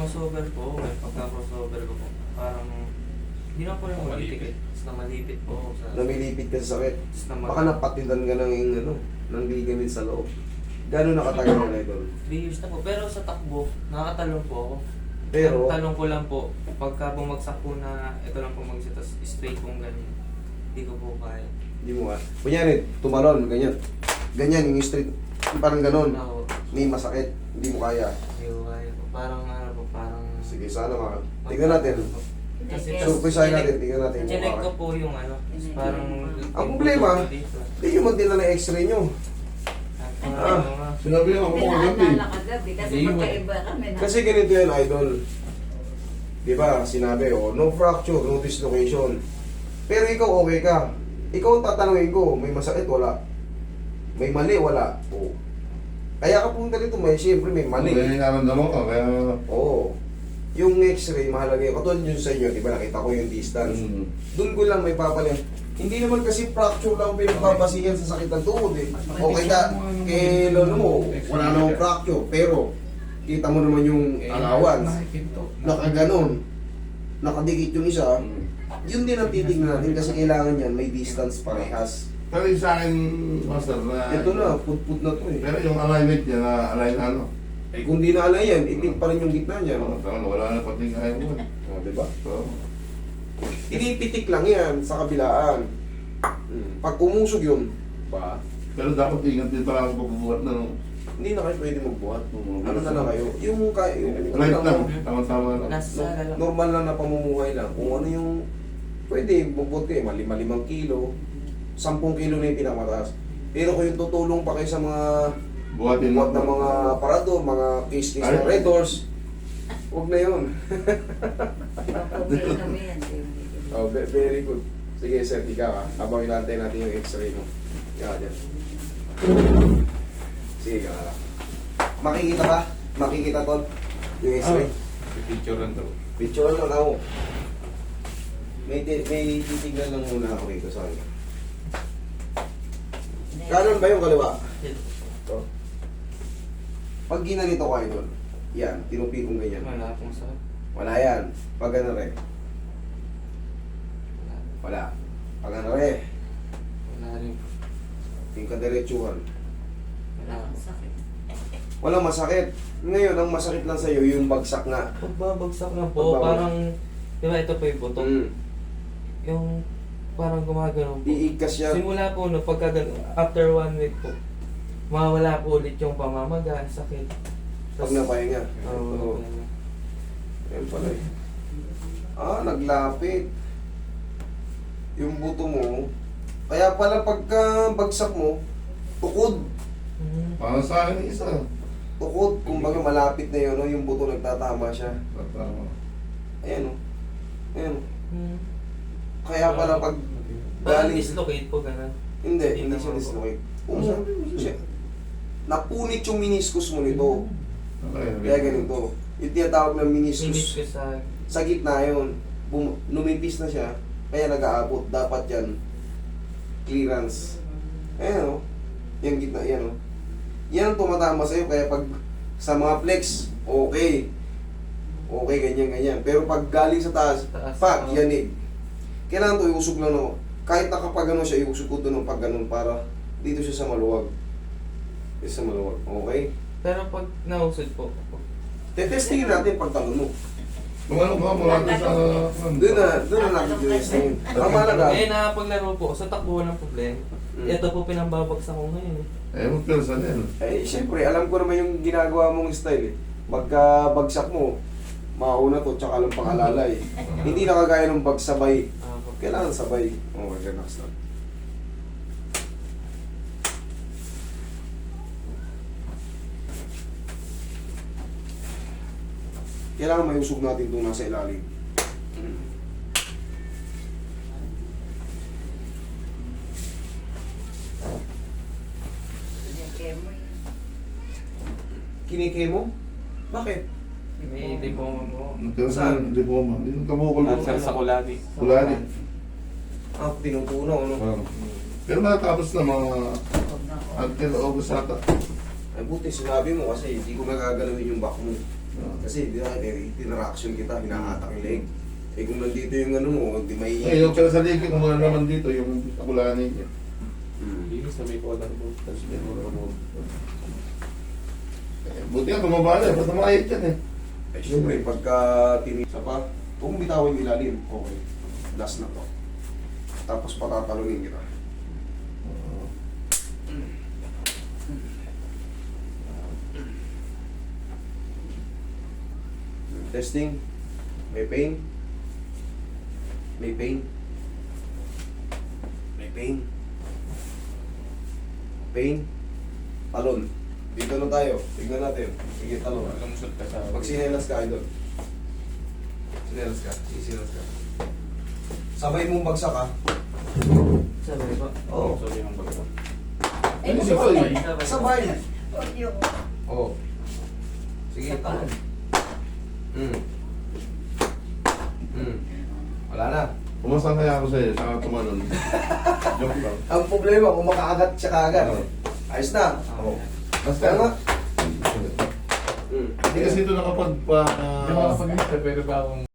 crossover po, may pagka-crossover ko po. Parang, hindi na po rin umitikit. Tapos namalipit po ako sa... Namilipit ka sa sakit. Tapos Baka napatidan ka ng ano, ng ligament sa loob. Gano'n nakatagal na ito? 3 years na po. Pero sa takbo, nakakatalong po ako. Pero, Ang talong ko lang po, pagka bumagsak po na ito lang po mag-isa, tapos straight pong ganyan. Hindi ko po kaya. hindi mo nga. Kunyari, tumalon, ganyan. Ganyan, yung street, parang gano'n. Ako, May masakit, hindi mo kaya. hindi ko kaya po. Parang ano po, parang... Sige, sana maka. Tingnan natin. Kasi Surprisahin natin, tingnan natin. yung chinek mukha. ko po yung ano, parang... Ang problema, hindi yung magdala ng x-ray nyo. Sinabi ako mo kagabi. Kagabi kasi Hindi mo. magkaiba kami na. Kasi ganito yan, idol. Di ba, sinabi, oh, no fracture, no dislocation. Pero ikaw okay ka. Ikaw ang tatanungin ko, may masakit, wala. May mali, wala. Oh. Kaya ka punta dito, may siyempre may mali. May naramdaman ka, kaya... Oo. Yung x-ray, mahalaga yun. Katulad yun sa inyo, di ba, nakita ko yung distance. Doon ko lang may papalim. Hindi naman kasi fracture lang pinagbabasihan sa sakit ng tuhod eh. Okay ka, kay lolo mo, wala namang fracture. Pero, kita mo naman yung allowance. Nakaganon. Nakadikit yung isa. Yun din ang titignan natin kasi kailangan yan, may distance parehas. Pero yung sa akin, master, na... Ito na, put-put na to eh. Pero yung alignment niya na align ano. Eh kung di na alay yan, itig pa rin yung gitna niya. No? Wala na pati kaya mo. Oh, diba? So, Tinipitik lang yan sa kabilaan. Pag umusog yun, ba? pero dapat ingat din pala ako pagbubuhat na. No? Hindi na kayo pwede magbuhat. Ano na lang kayo? Yung Right lang, tama-tama lang. Nasa lang. normal lang na pamumuhay lang. Kung ano yung pwede, bubot kayo, 5 kilo, 10 kilo na yung pinakamataas. Pero kung yung tutulong pa kayo sa mga Buhatin buhat ng mga parador, mga case Ay. ng red doors, huwag na yun. Pagkuminom yan. Oh, very good. Sige, sir, tika ka. Habang inantay natin yung x-ray mo. Yan, dyan. Sige ka lang. Makikita ba? Makikita, Tol? Yung x-ray? Picture lang to. Picture lang ako. May titignan lang muna ako rito sa akin. Kanan ba yung kaliwa? Ito. Pag ginanito ko, idol, yan, tinupi kong ganyan. Wala akong sakit. Wala yan. Pag ano rin. Wala. Pag ano rin. Wala rin. Yung kadiretsuhan. Wala akong sakit. Walang masakit. Ngayon, ang masakit lang sa'yo, yung bagsak nga. Pagbabagsak na po, Pagbabagsak. parang... Di ba ito po yung buto? Yung parang gumagano po. Iigkas yan. Simula po, no, pagka after 1 week po, mawala po ulit yung pamamaga, sakit. Pag napahinga. Oo. Ayan pala eh. Naglapit. Yung buto mo. Kaya pala pagka bagsak mo, tukod. Para sa akin isa. Tukod. Kumbaga malapit na yun, no? Yung buto nagtatama siya. Tama. Ayan o. Ayan o. Kaya pala pag Parang galing... dislocate po, gano'n. Hindi, Hindi hindi siya naman po. dislocate. Siya, napunit yung meniscus mo nito. Kaya ganito. Yung tinatawag na Minutes meniscus. ko sa... Sa gitna yun. Lumipis na siya. Kaya nag-aabot. Dapat yan. Clearance. Ayan o. Yung gitna, yan o. Yan ang tumatama sa'yo. Kaya pag sa mga flex, okay. Okay, ganyan. Pero pag galing sa taas, Taas, pag oo. yanig. Kailangan to iusog lang no. Kahit nakapag siya, iusog ko doon ng pag ganun para dito siya sa maluwag. Dito sa maluwag. Okay? Pero pag nausod po, Tetestingin natin pag talon mo. Kung ano ka, mula doon sa... Doon na natin testingin. Ang mahalaga. eh napaglaro po, sa takbo walang problema. Ito po pinambabagsak ko ngayon. Eh, magpilsa din. Eh, siyempre, alam ko naman yung ginagawa mong style eh. Pagka bagsak mo, mauna to, tsaka lang pangalalay. Hindi na kagaya ng bagsabay. Kailangan sabay. Okay, relax lang. Kailangan mayusog natin itong nasa ilalim. Kinikemo? Bakit? May diploma po. Saan? Hindi po ma. Yung kamukul ko. Sa Kulani. Kulani. Tinutunaw, ano? Pero natapos na mga... Until August ata. Ay, buti sinabi mo kasi hindi ko nagagalawin yung back mo. Kasi di ba, interaction kita, hinahatak yung leg. Eh kung nandito yung ano mo, di may... Eh, yung pala sa ligid, kung ano naman dito, yung akulanin niya. Linis na may collar mo. Tapos may collar mo. Buti nga, tumabala. Basta makahit yan eh. Eh syempre, pagka tinisa pa, huwag mong bitawan yung ilalim. Okay, last na to. Tapos patatalunin kita. Testing. May pain. May pain. May pain. Pain. Talon. Dito na tayo. Tignan natin. Sige, talon. Lumusot ka sa... Pag sinelas ka, idol. Sinelas ka. Sinelas ka. Sabay mong bagsak ha. Sabay ba? Oo. Sorry ang bagsak. Ano sabay? Sabay. Audio. Oo. Sige, talon. Wala na. Pumasang kaya ako sa'yo, saka tumalon. Joke lang. Ang problema, kung makaagat siya kaagad. Oo. Ayos na. Oo. Basta Kaya nga. Hindi kasi ito nakapagpa... Hindi makapag-isa pero ba akong